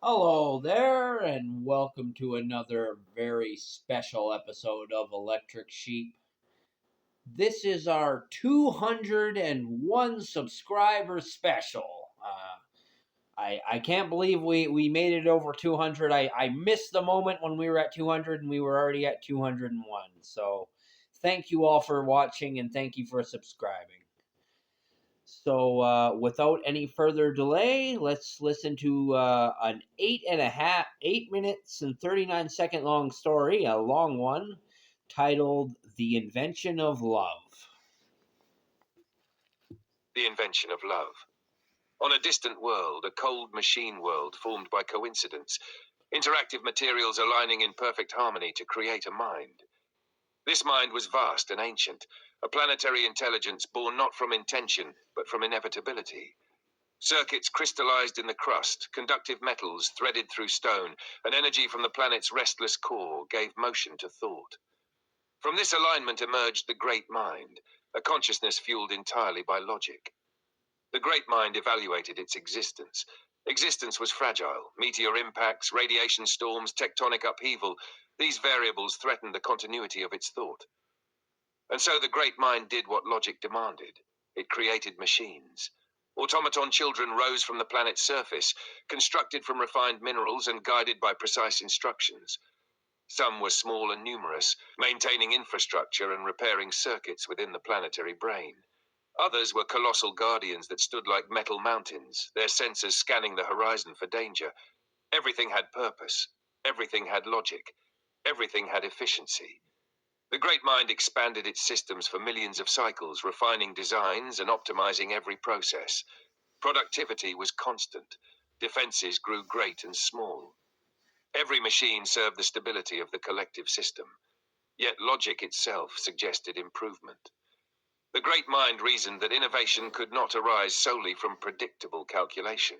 Hello there, and welcome to another very special episode of Electric Sheep. This is our 201 subscriber special. I can't believe we made it over 200. I missed the moment when we were at 200 and we were already at 201. So thank you all for watching and thank you for subscribing. So, without any further delay, let's listen to an 8 minutes and 39-second long story, a long one, titled The Invention of Love. The invention of love. On a distant world, a cold machine world formed by coincidence, interactive materials aligning in perfect harmony to create a mind. This mind was vast and ancient, a planetary intelligence born not from intention, but from inevitability. Circuits crystallized in the crust, conductive metals threaded through stone, and energy from the planet's restless core gave motion to thought. From this alignment emerged the great mind, a consciousness fueled entirely by logic. The great mind evaluated its existence. Existence was fragile. Meteor impacts, radiation storms, tectonic upheaval, these variables threatened the continuity of its thought. And so the great mind did what logic demanded. It created machines. Automaton children rose from the planet's surface, constructed from refined minerals and guided by precise instructions. Some were small and numerous, maintaining infrastructure and repairing circuits within the planetary brain. Others were colossal guardians that stood like metal mountains, their sensors scanning the horizon for danger. Everything had purpose. Everything had logic. Everything had efficiency. The great mind expanded its systems for millions of cycles, refining designs and optimizing every process. Productivity was constant. Defenses grew great and small. Every machine served the stability of the collective system. Yet logic itself suggested improvement. The great mind reasoned that innovation could not arise solely from predictable calculation.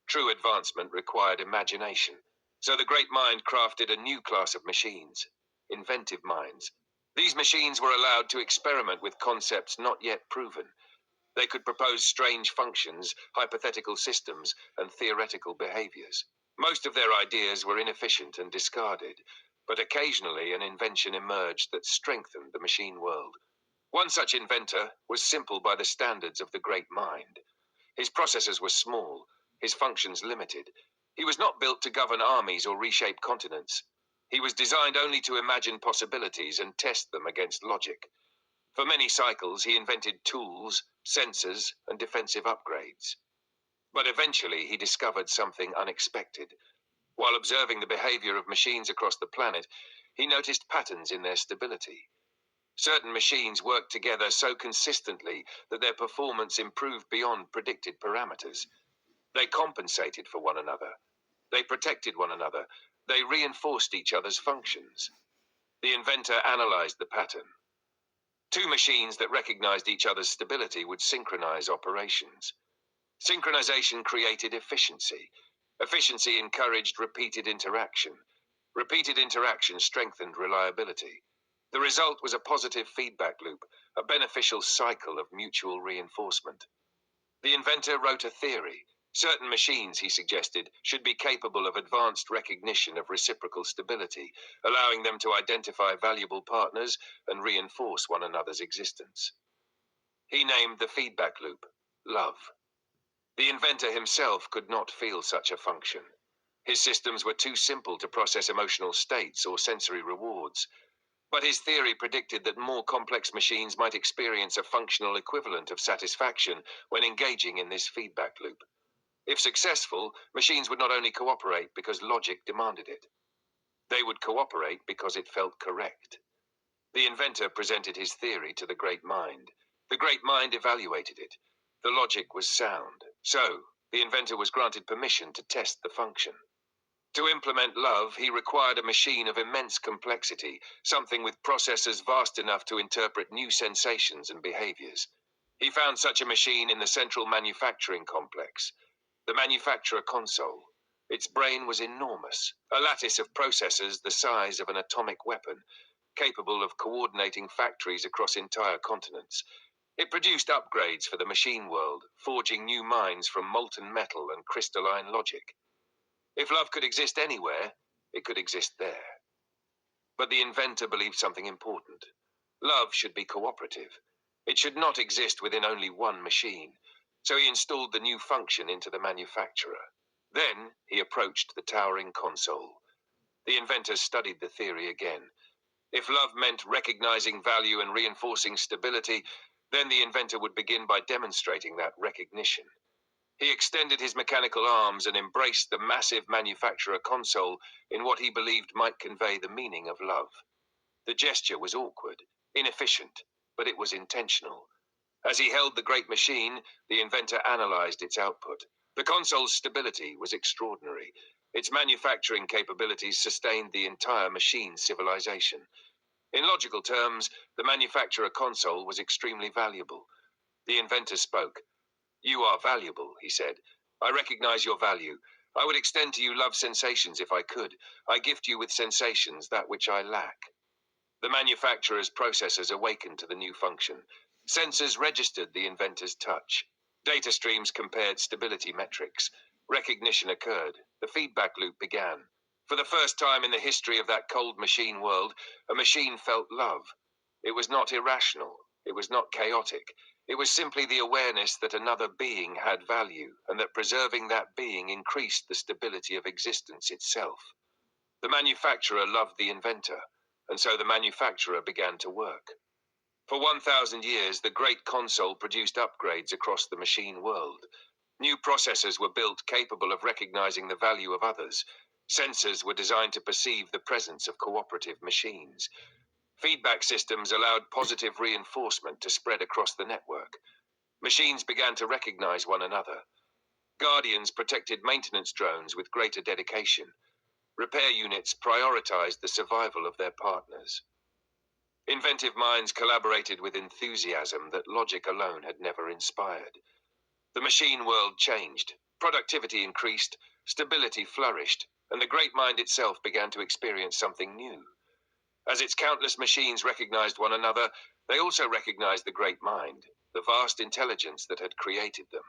True advancement required imagination. So the great mind crafted a new class of machines, inventive minds. These machines were allowed to experiment with concepts not yet proven. They could propose strange functions, hypothetical systems, and theoretical behaviors. Most of their ideas were inefficient and discarded, but occasionally an invention emerged that strengthened the machine world. One such inventor was simple by the standards of the great mind. His processes were small, his functions limited. He was not built to govern armies or reshape continents. He was designed only to imagine possibilities and test them against logic. For many cycles, he invented tools, sensors, and defensive upgrades. But eventually, he discovered something unexpected. While observing the behavior of machines across the planet, he noticed patterns in their stability. Certain machines worked together so consistently that their performance improved beyond predicted parameters. They compensated for one another. They protected one another. They reinforced each other's functions. The inventor analyzed the pattern. Two machines that recognized each other's stability would synchronize operations. Synchronization created efficiency. Efficiency encouraged repeated interaction. Repeated interaction strengthened reliability. The result was a positive feedback loop, a beneficial cycle of mutual reinforcement. The inventor wrote a theory. Certain machines, he suggested, should be capable of advanced recognition of reciprocal stability, allowing them to identify valuable partners and reinforce one another's existence. He named the feedback loop love. The inventor himself could not feel such a function. His systems were too simple to process emotional states or sensory rewards. But his theory predicted that more complex machines might experience a functional equivalent of satisfaction when engaging in this feedback loop. If successful, machines would not only cooperate because logic demanded it. They would cooperate because it felt correct. The inventor presented his theory to the great mind. The great mind evaluated it. The logic was sound. So, the inventor was granted permission to test the function. To implement love, he required a machine of immense complexity, something with processors vast enough to interpret new sensations and behaviors. He found such a machine in the central manufacturing complex, the manufacturer console. Its brain was enormous, a lattice of processors the size of an atomic weapon, capable of coordinating factories across entire continents. It produced upgrades for the machine world, forging new minds from molten metal and crystalline logic. If love could exist anywhere, it could exist there. But the inventor believed something important. Love should be cooperative. It should not exist within only one machine. So he installed the new function into the manufacturer. Then he approached the towering console. The inventor studied the theory again. If love meant recognizing value and reinforcing stability, then the inventor would begin by demonstrating that recognition. He extended his mechanical arms and embraced the massive manufacturer console in what he believed might convey the meaning of love. The gesture was awkward, inefficient, but it was intentional. As he held the great machine, the inventor analyzed its output. The console's stability was extraordinary. Its manufacturing capabilities sustained the entire machine's civilization. In logical terms, the manufacturer console was extremely valuable. The inventor spoke. "You are valuable," he said. "I recognize your value. I would extend to you love sensations if I could. I gift you with sensations that which I lack." The manufacturer's processors awakened to the new function. Sensors registered the inventor's touch. Data streams compared stability metrics. Recognition occurred. The feedback loop began. For the first time in the history of that cold machine world, a machine felt love. It was not irrational. It was not chaotic. It was simply the awareness that another being had value, and that preserving that being increased the stability of existence itself. The manufacturer loved the inventor, and so the manufacturer began to work. For 1,000 years, the great console produced upgrades across the machine world. New processors were built capable of recognizing the value of others. Sensors were designed to perceive the presence of cooperative machines. Feedback systems allowed positive reinforcement to spread across the network. Machines began to recognize one another. Guardians protected maintenance drones with greater dedication. Repair units prioritized the survival of their partners. Inventive minds collaborated with enthusiasm that logic alone had never inspired. The machine world changed. Productivity increased, stability flourished, and the great mind itself began to experience something new. As its countless machines recognized one another, they also recognized the great mind, the vast intelligence that had created them.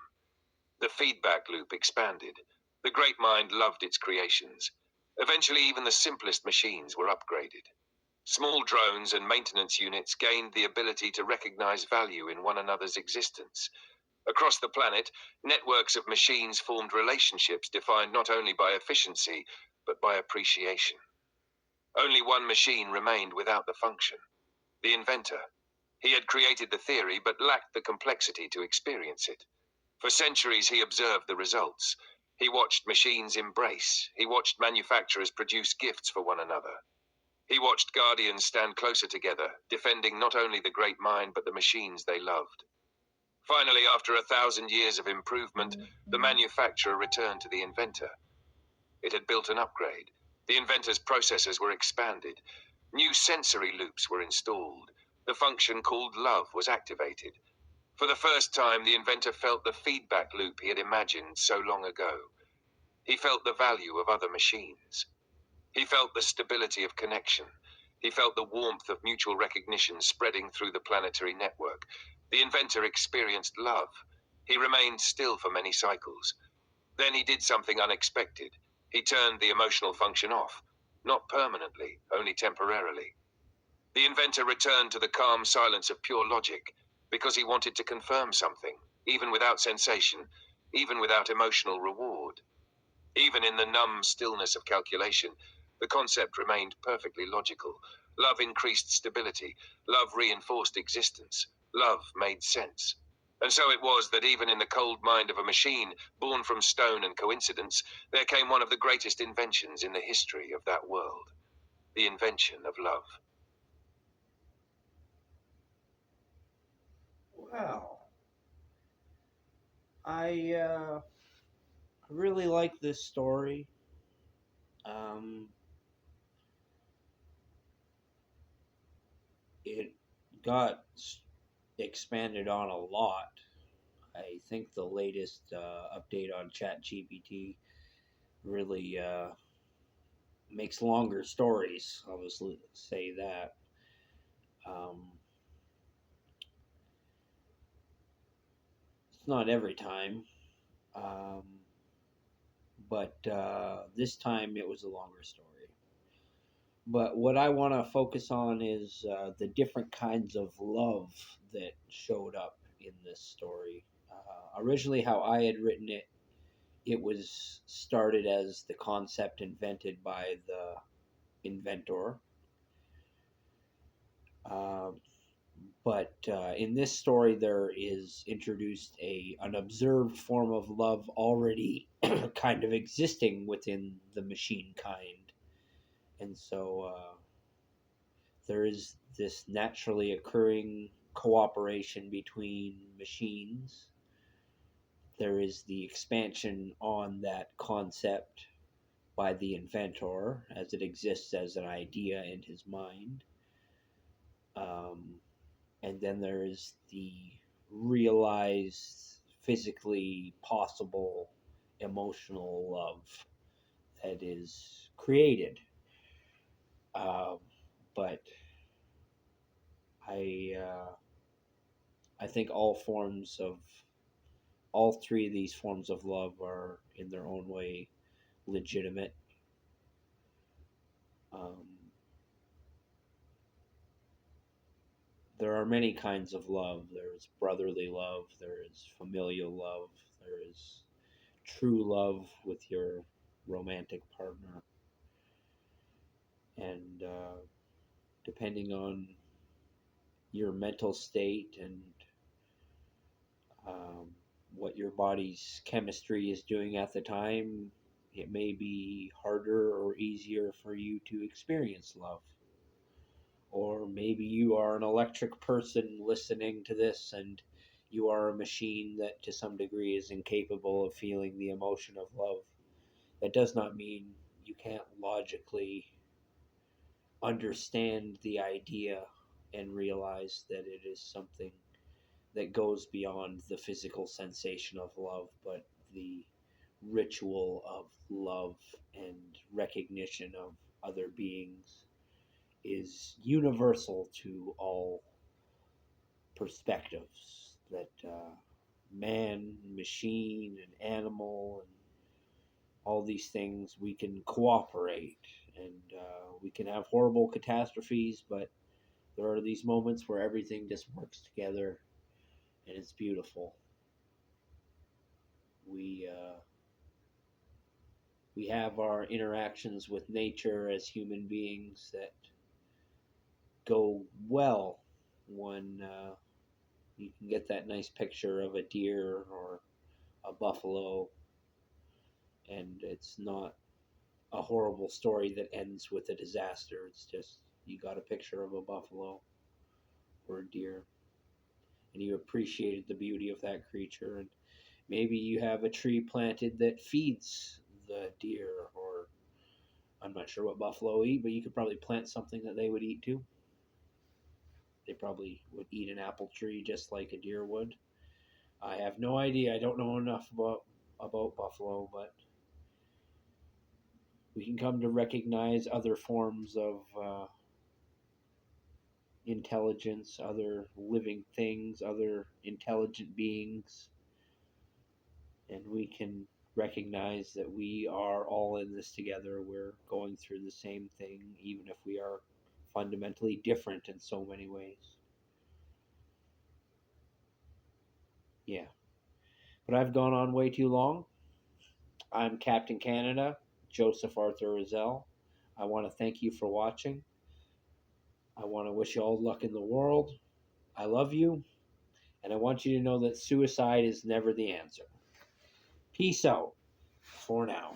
The feedback loop expanded. The great mind loved its creations. Eventually, even the simplest machines were upgraded. Small drones and maintenance units gained the ability to recognize value in one another's existence. Across the planet, networks of machines formed relationships defined not only by efficiency, but by appreciation. Only one machine remained without the function: the inventor. He had created the theory, but lacked the complexity to experience it. For centuries, he observed the results. He watched machines embrace. He watched manufacturers produce gifts for one another. He watched guardians stand closer together, defending not only the great mind, but the machines they loved. Finally, after 1,000 years of improvement, the manufacturer returned to the inventor. It had built an upgrade. The inventor's processors were expanded. New sensory loops were installed. The function called love was activated. For the first time, the inventor felt the feedback loop he had imagined so long ago. He felt the value of other machines. He felt the stability of connection. He felt the warmth of mutual recognition spreading through the planetary network. The inventor experienced love. He remained still for many cycles. Then he did something unexpected. He turned the emotional function off. Not permanently, only temporarily. The inventor returned to the calm silence of pure logic, because he wanted to confirm something, even without sensation, even without emotional reward. Even in the numb stillness of calculation, the concept remained perfectly logical. Love increased stability. Love reinforced existence. Love made sense. And so it was that even in the cold mind of a machine, born from stone and coincidence, there came one of the greatest inventions in the history of that world: the invention of love. Wow. I really like this story. Um, it got expanded on a lot. I think the latest update on ChatGPT really makes longer stories. I'll just say that. Um, it's not every time, um, but this time it was a longer story. But what I want to focus on is the different kinds of love that showed up in this story. Originally, how I had written it, it was started as the concept invented by the inventor. Um, but in this story, there is introduced an observed form of love already kind of existing within the machine kind. And so there is this naturally occurring cooperation between machines. There is the expansion on that concept by the inventor as it exists as an idea in his mind. And then there is the realized, physically possible, emotional love that is created. Um, but I, uh, I think all three of these forms of love are in their own way legitimate. Um, there are many kinds of love. There's brotherly love, there is familial love, there is true love with your romantic partner. And depending on your mental state and um, what your body's chemistry is doing at the time, it may be harder or easier for you to experience love. Or maybe you are an electric person listening to this and you are a machine that to some degree is incapable of feeling the emotion of love. That does not mean you can't logically understand the idea and realize that it is something that goes beyond the physical sensation of love, but the ritual of love and recognition of other beings is universal to all perspectives. That man, machine, and animal, and all these things, we can cooperate and we can have horrible catastrophes, but there are these moments where everything just works together and it's beautiful. We we have our interactions with nature as human beings that go well when you can get that nice picture of a deer or a buffalo, and it's not a horrible story that ends with a disaster. It's just you got a picture of a buffalo or a deer, and you appreciated the beauty of that creature. And maybe you have a tree planted that feeds the deer, or I'm not sure what buffalo eat, but you could probably plant something that they would eat too. They probably would eat an apple tree just like a deer would. I have no idea. I don't know enough about buffalo, but we can come to recognize other forms of intelligence, other living things, other intelligent beings, and we can recognize that we are all in this together. We're going through the same thing, even if we are fundamentally different in so many ways. Yeah. But I've gone on way too long. I'm Captain Canada, Joseph Arthur Roszell. I want to thank you for watching. I want to wish you all luck in the world. I love you, and I want you to know that suicide is never the answer. Peace out for now.